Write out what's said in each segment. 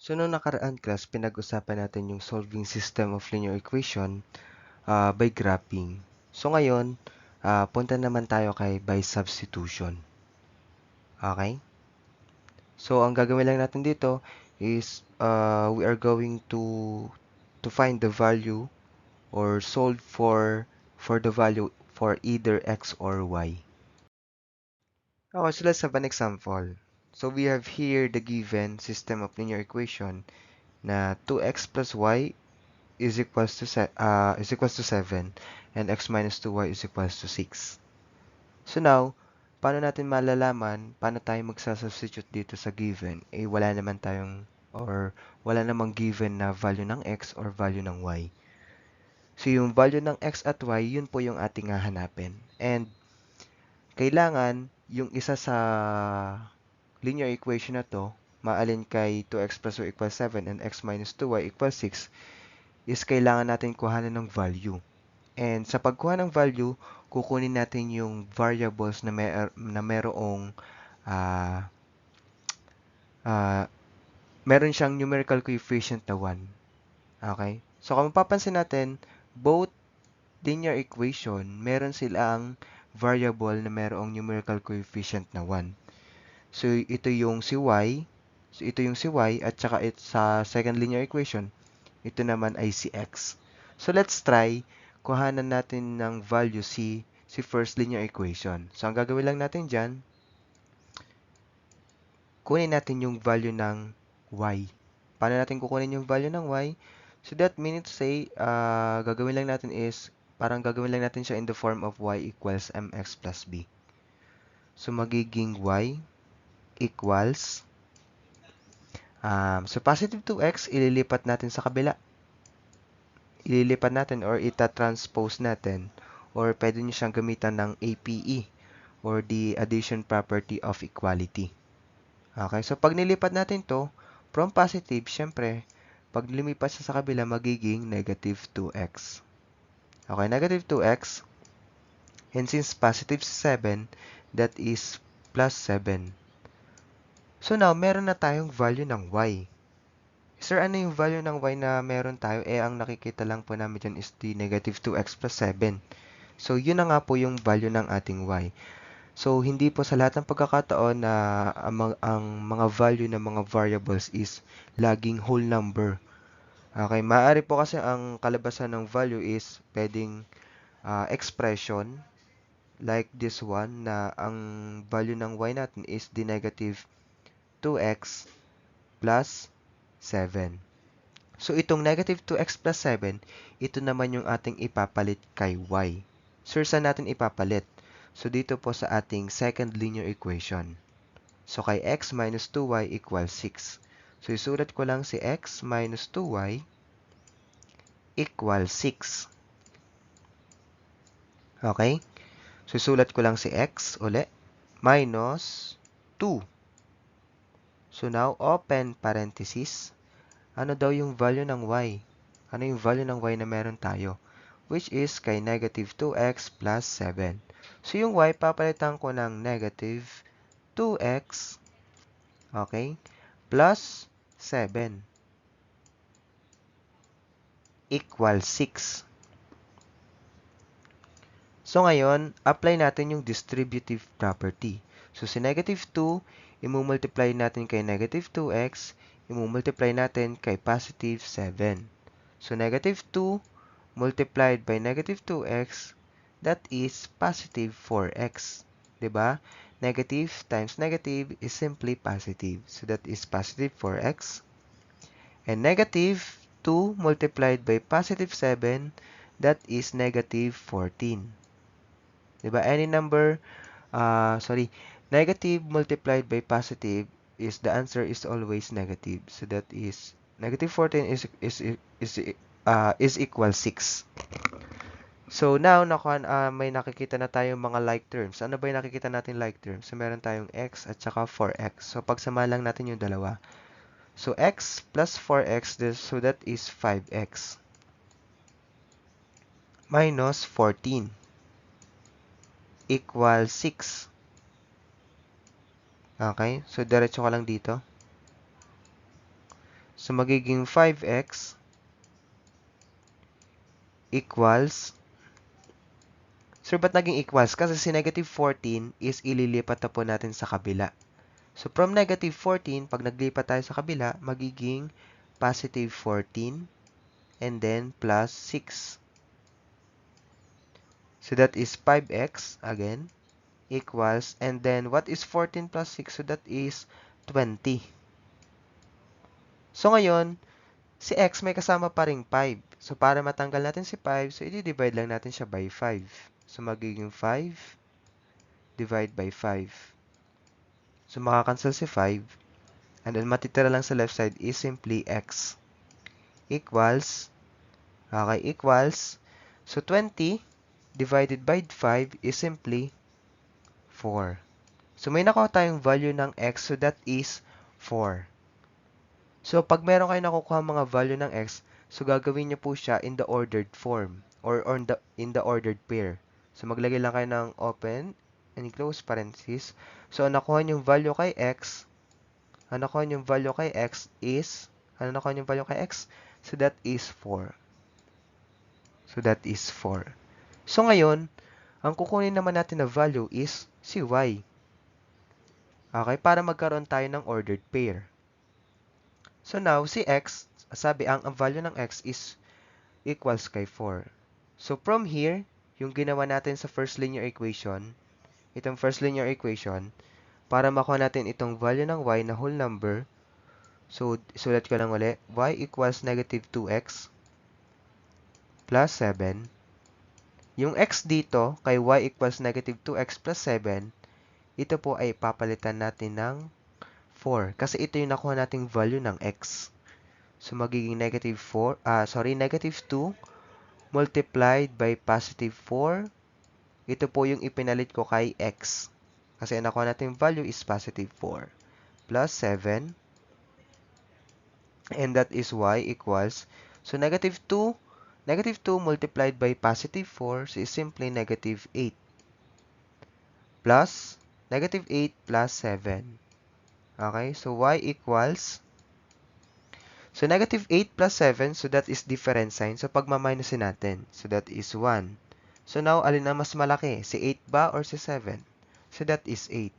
So, nung nakaraan class, pinag-usapan natin yung solving system of linear equation by graphing. So, ngayon, punta naman tayo kay by substitution. Okay? So, ang gagawin lang natin dito is we are going to find the value or solve for the value for either x or y. Okay, so let's have an example. So, we have here the given system of linear equation na 2x plus y is equals to 7 and x minus 2y is equals to 6. So now, paano natin malalaman paano tayo magsasubstitute dito sa given? Eh wala naman tayong or wala namang given na value ng x or value ng y. So yung value ng x at y, yun po yung ating hahanapin. And kailangan yung isa sa linear equation na to, maalin kay 2x plus y equals 7 and x minus 2y equals 6, is kailangan natin kuhanan ng value. And sa pagkuha ng value, kukunin natin yung variables na merong uh, uh, meron siyang numerical coefficient na 1. Okay? So kung mapapansin natin, both linear equation, meron silang variable na merong numerical coefficient na 1. So ito yung si y, at saka sa second linear equation, ito naman ay si x. So let's try kuhanan natin ng value si first linear equation. So ang gagawin lang natin dyan, kunin natin yung value ng y. Paano natin kukunin yung value ng y? So that means to say, gagawin lang natin is, parang gagawin lang natin siya in the form of y equals mx plus b. So magiging y equals, so positive 2x, ililipat natin sa kabila. Ililipat natin or ita-transpose natin or pwede nyo siyang gamitan ng APE or the addition property of equality. Okay, so pag nilipat natin to from positive, syempre, pag lumipat siya sa kabila, magiging negative 2x. Okay, negative 2x, and since positive 7, that is plus 7. So now, meron na tayong value ng y. Sir, ano yung value ng y na meron tayo? Eh, ang nakikita lang po namin dyan is the negative 2x plus 7. So, yun na nga po yung value ng ating y. So, hindi po sa lahat ng pagkakataon na ang mga value ng mga variables is laging whole number. Okay, maaari po kasi ang kalabasan ng value is pwedeng expression like this one na ang value ng y natin is the negative 2x plus 7. So, itong negative 2x plus 7, ito naman yung ating ipapalit kay y. Sir, saan natin ipapalit? So, dito po sa ating second linear equation. So, kay x minus 2y equals 6. So, isulat ko lang si x minus 2y equals 6. Okay? So, isulat ko lang si x uli minus 2. So, now, open parenthesis. Ano daw yung value ng y? Ano yung value ng y na meron tayo? Which is kay negative 2x plus 7. So, yung y, papalitan ko ng negative 2x, okay, plus 7 equals 6. So, ngayon, apply natin yung distributive property. So, si negative 2, imumultiply natin kay negative 2x, imumultiply natin kay positive 7. So, negative 2 multiplied by negative 2x, that is positive 4x. Diba? Negative times negative is simply positive. So, that is positive 4x. And negative 2 multiplied by positive 7, that is negative 14. Diba? Any number, negative multiplied by positive the answer is always negative. So, that is negative 14 is equal 6. So, now, may nakikita na tayong mga like terms. Ano ba yung nakikita natin like terms? So, meron tayong x at saka 4x. So, pagsama lang natin yung dalawa. So, x plus 4x, so that is 5x. Minus 14 equals 6. Okay? So, diretso ka lang dito. So, magiging 5x equals, sir, ba't naging equals? Kasi si negative 14 is ililipat na po natin sa kabila. So, from negative 14, pag naglipat tayo sa kabila, magiging positive 14 and then plus 6. So, that is 5x, again, equals, and then what is 14 plus 6? So, that is 20. So, ngayon, si x may kasama pa ring 5. So, para matanggal natin si 5, so i-divide lang natin siya by 5. So, magiging 5 divide by 5. So, makakancel si 5. And then, matitira lang sa left side is simply x equals, okay, equals, so 20 divided by 5 is simply 4. So, may nakuha tayong value ng x, so that is 4. So, pag meron kayo nakukuha mga value ng x, so gagawin niyo po siya in the ordered form or in the ordered pair. So, maglagay lang kayo ng open and close parenthesis. So, ang nakuha niyong value kay x, ang nakuha niyong value kay x is, ano nakuha niyong value kay x? So, that is 4. So, that is 4. So, ngayon, ang kukunin naman natin na value is si y. Okay, para magkaroon tayo ng ordered pair. So, now, si x, sabi ang value ng x is equals kay 4. So, from here, yung ginawa natin sa first linear equation, itong first linear equation, para makuha natin itong value ng y na whole number, so, sulat ko lang ulit, y equals negative 2x plus 7. Yung x dito, kay y equals negative 2x plus 7, ito po ay papalitan natin ng 4. Kasi ito yung nakuha nating value ng x. So, magiging negative 2 multiplied by positive 4. Ito po yung ipinalit ko kay x. Kasi ang nakuha natin value is positive 4. Plus 7. And that is y equals, so negative 2 multiplied by positive 4 so is simply negative 8. Plus negative 8 plus 7. Okay, so y equals, so negative 8 plus 7, so that is different sign. So pagmaminusin natin, so that is 1. So now, alin ang mas malaki? Si 8 ba or si 7? So that is 8.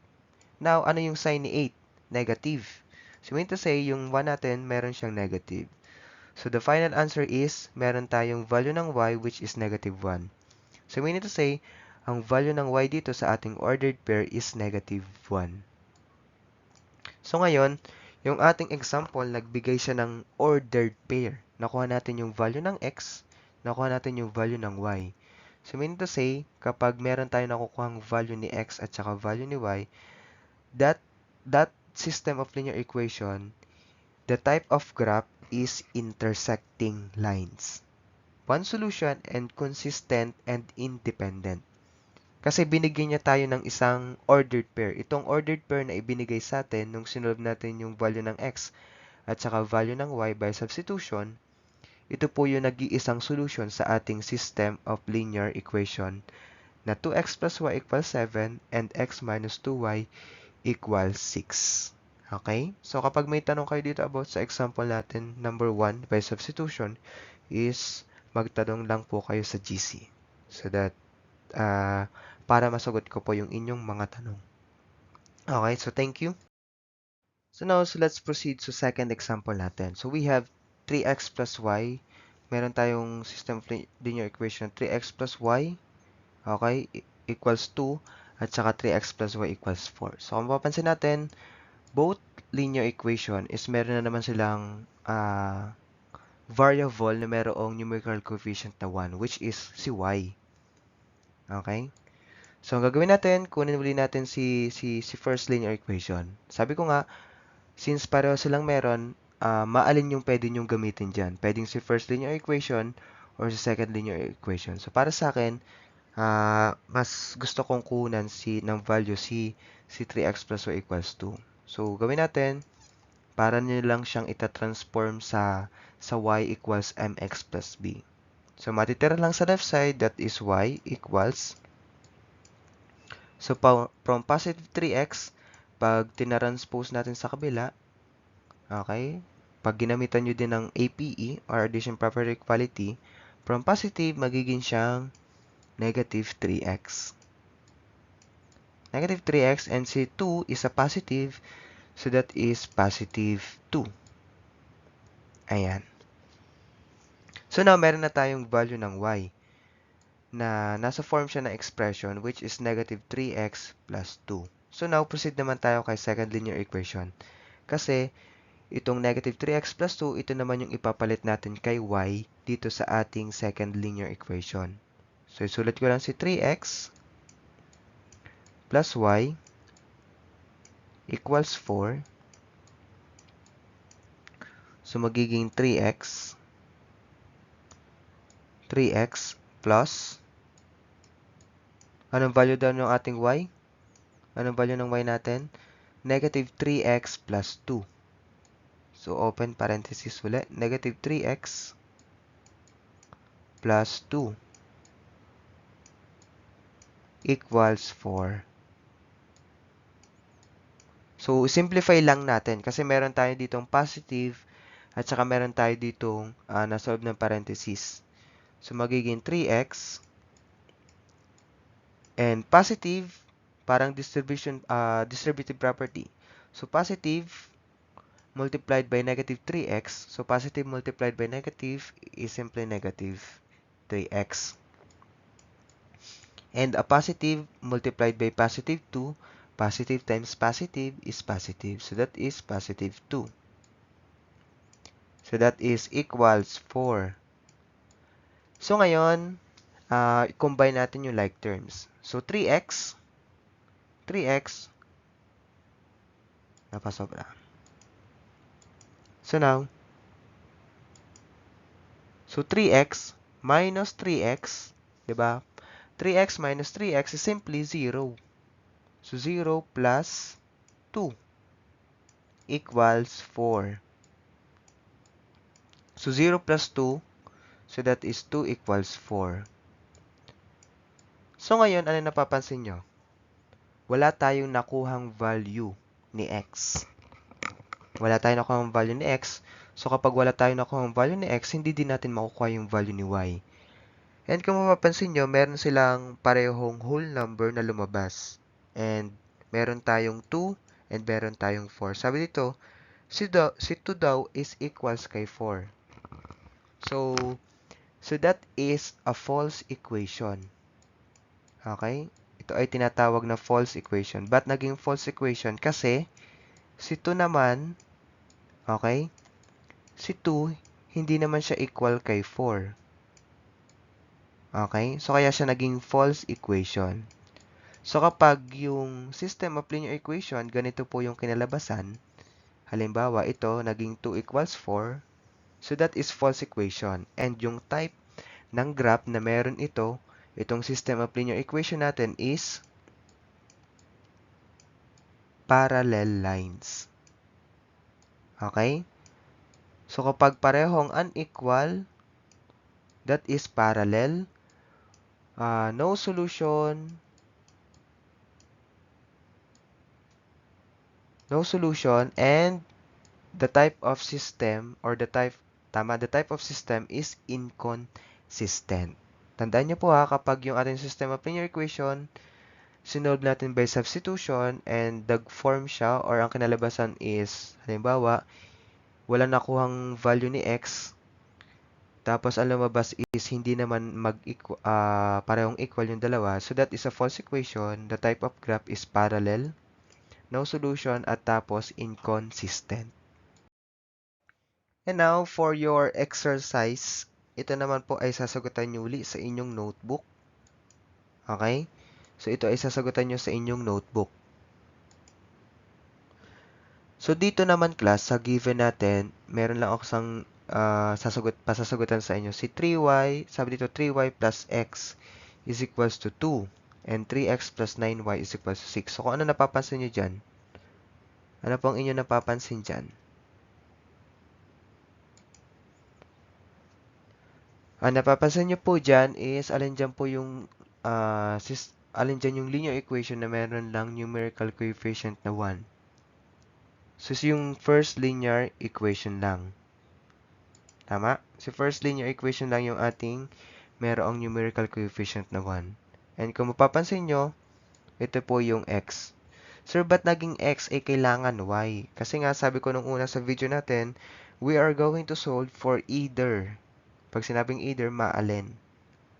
Now, ano yung sign ni 8? Negative. So mean to say, yung 1 natin, meron siyang negative. So the final answer is, meron tayong value ng y which is negative 1. So meaning to say, ang value ng y dito sa ating ordered pair is negative 1. So ngayon, yung ating example, nagbigay siya ng ordered pair. Nakuha natin yung value ng x, nakuha natin yung value ng y. So meaning to say, kapag meron tayo nakukuhang value ni x at saka value ni y, that system of linear equation, the type of graph is intersecting lines. One solution and consistent and independent. Kasi binigyan niya tayo ng isang ordered pair. Itong ordered pair na ibinigay sa atin nung sinolve natin yung value ng x at saka value ng y by substitution, ito po yung nag-iisang solution sa ating system of linear equation na 2x plus y equals 7 and x minus 2y equals 6. Okay? So, kapag may tanong kayo dito about sa example natin, number 1 by substitution, is magtanong lang po kayo sa GC. So that, para masagot ko po yung inyong mga tanong. Okay, so thank you. So now, so let's proceed sa second example natin. So we have 3x plus y. Meron tayong system of linear equation 3x plus y, okay, equals 2, at saka 3x plus y equals 4. So kung mapapansin natin, both linear equation is meron na naman silang variable na merong numerical coefficient na 1, which is si y. Okay? So, ang gagawin natin, kunin uli natin si first linear equation. Sabi ko nga, since pareho silang meron, maalin yung pwede nyong gamitin dyan. Pwedeng si first linear equation or si second linear equation. So, para sa akin, mas gusto kong kunan ng value si 3x plus y equals 2. So, gawin natin, para nyo lang siyang itatransform sa y equals mx plus b. So, matitira lang sa left side, that is y equals, so, from positive 3x, pag tinranspose natin sa kabila, okay, pag ginamitan nyo din ng APE or addition property equality, from positive, magiging siyang negative 3x. Negative 3x, and si 2 is a positive, so that is positive 2. Ayan. So now, meron na tayong value ng y na nasa form siya ng expression which is negative 3x plus 2. So now, proceed naman tayo kay second linear equation. Kasi, itong negative 3x plus 2, ito naman yung ipapalit natin kay y dito sa ating second linear equation. So, isulat ko lang si 3x plus y equals 4. So, magiging 3x plus, anong value daw ng ating y? Anong value ng y natin? Negative 3x plus 2. So, open parenthesis ulit. Negative 3x plus 2 equals 4. So, simplify lang natin kasi meron tayo ditong positive at saka meron tayo ditong nasolve ng parenthesis. So, magiging 3x and positive, parang distributive property. So, positive multiplied by negative 3x. So, positive multiplied by negative is simply negative 3x. And a positive multiplied by positive 2, positive times positive is positive. So, that is positive 2. So, that is equals 4. So, ngayon, combine natin yung like terms. So, 3x, napasobra. So, now, 3x minus 3x, diba? 3x minus 3x is simply 0. So, 0 plus 2 equals 4. So, 0 plus 2, so that is 2 equals 4. So, ngayon, ano napapansin nyo? Wala tayong nakuhang value ni x. Wala tayong nakuhang value ni x. So, kapag wala tayong nakuhang value ni x, hindi din natin makukuha yung value ni y. And kung mapapansin nyo, meron silang parehong whole number na lumabas. And meron tayong 2 and meron tayong 4. Sabi dito, si 2 daw is equals kay 4. So that is a false equation. Okay? Ito ay tinatawag na false equation. Ba't naging false equation? Kasi si 2 naman, okay? Si 2, hindi naman siya equal kay 4. Okay? So, kaya siya naging false equation. So, kapag yung system of linear equation, ganito po yung kinalabasan. Halimbawa, ito, naging 2 equals 4. So, that is false equation. And yung type ng graph na meron ito, itong system of linear equation natin is parallel lines. Okay? So, kapag parehong unequal, that is parallel. No solution, and the type of system or the type of system is inconsistent. Tandaan niyo po ha, kapag yung ating system of linear equation, sinolve natin by substitution and nag-form siya or ang kinalabasan is, halimbawa, wala nakuhang value ni x, tapos ang lumabas is hindi naman parehong equal yung dalawa. So that is a false equation. The type of graph is parallel, no solution, at tapos inconsistent. And now, for your exercise, ito naman po ay sasagutan nyo uli sa inyong notebook. Okay? So, ito ay sasagutan nyo sa inyong notebook. So, dito naman class, sa given natin, meron lang ako sang pasasagutan sa inyo. Si 3y, sabi dito 3y plus x is equals to 2. And 3x plus 9y is equals to 6. So, kung ano napapansin nyo dyan? Ano pong inyo napapansin dyan? Ang napapansin nyo po dyan is, alin dyan po yung, alin dyan yung linear equation na meron lang numerical coefficient na 1. So, yung first linear equation lang. Tama? Si first linear equation lang yung ating merong numerical coefficient na 1. And kung mapapansin nyo, ito po yung x. Sir, ba't naging x ay kailangan y? Kasi nga sabi ko nung una sa video natin, we are going to solve for either. Pag sinabing either, maalin.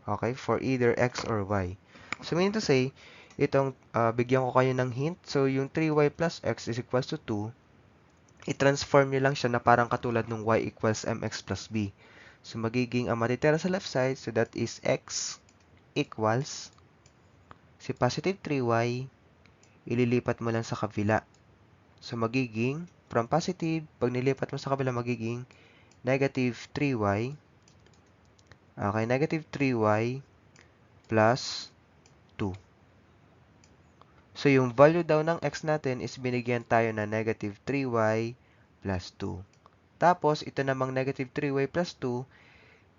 Okay? For either x or y. So, meaning to say, itong bigyan ko kayo ng hint. So, yung 3y plus x is equals to 2. I-transform nyo lang siya na parang katulad ng y equals mx plus b. So, magiging ang matitira sa left side, so that is x equals si positive 3y, ililipat mo lang sa kabila. So, magiging, from positive, pag nilipat mo sa kabila, magiging negative 3y. Okay, negative 3y plus 2. So, yung value daw ng x natin is binigyan tayo na negative 3y plus 2. Tapos, ito namang negative 3y plus 2,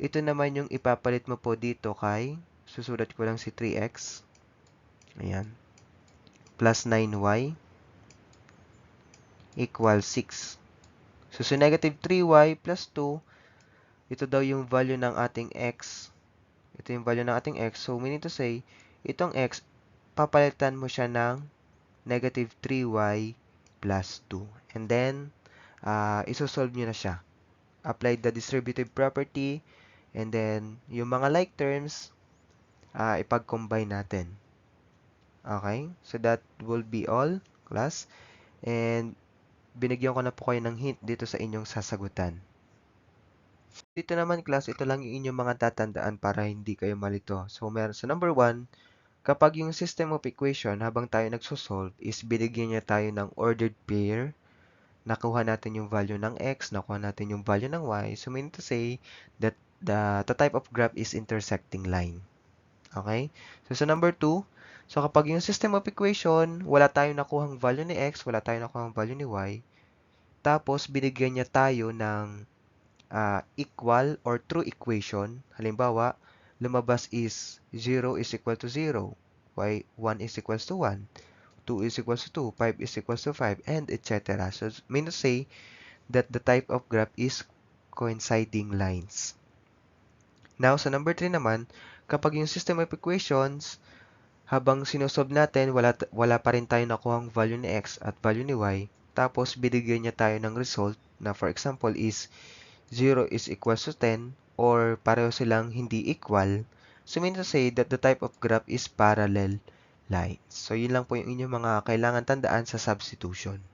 ito naman yung ipapalit mo po dito kay, susulat ko lang si 3x. Ayan. Plus 9y equals 6. So, negative 3y plus 2, ito daw yung value ng ating x. Ito yung value ng ating x. So, meaning to say, itong x, papalitan mo siya ng negative 3y plus 2. And then, isosolve nyo na siya. Apply the distributive property, and then, yung mga like terms, ipag-combine natin. Okay? So, that will be all, class. And, binigyan ko na po kayo ng hint dito sa inyong sasagutan. Dito naman, class, ito lang yung inyong mga tatandaan para hindi kayo malito. So, meron sa number 1, kapag yung system of equation habang tayo nagsosolve is binigyan niya tayo ng ordered pair, nakuha natin yung value ng x, nakuha natin yung value ng y. So, meaning to say that the type of graph is intersecting line. Okay? So, sa number 2, so kapag yung system of equation, wala tayong nakuhang value ni x, wala tayong nakuhang value ni y, tapos binigyan niya tayo ng equal or true equation. Halimbawa, lumabas is 0 is equal to 0, 1 is equals to 1, 2 is equals to 2, 5 is equals to 5, and etc. So, mean to say that the type of graph is coinciding lines. Now, sa number 3 naman, kapag yung system of equations, habang sinusolve natin, wala pa rin tayo nakuhang value ni x at value ni y, tapos binigyan niya tayo ng result na for example is 0 is equals to 10 or pareho silang hindi equal. So, mean to say that the type of graph is parallel lines. So, yun lang po yung inyong mga kailangan tandaan sa substitution.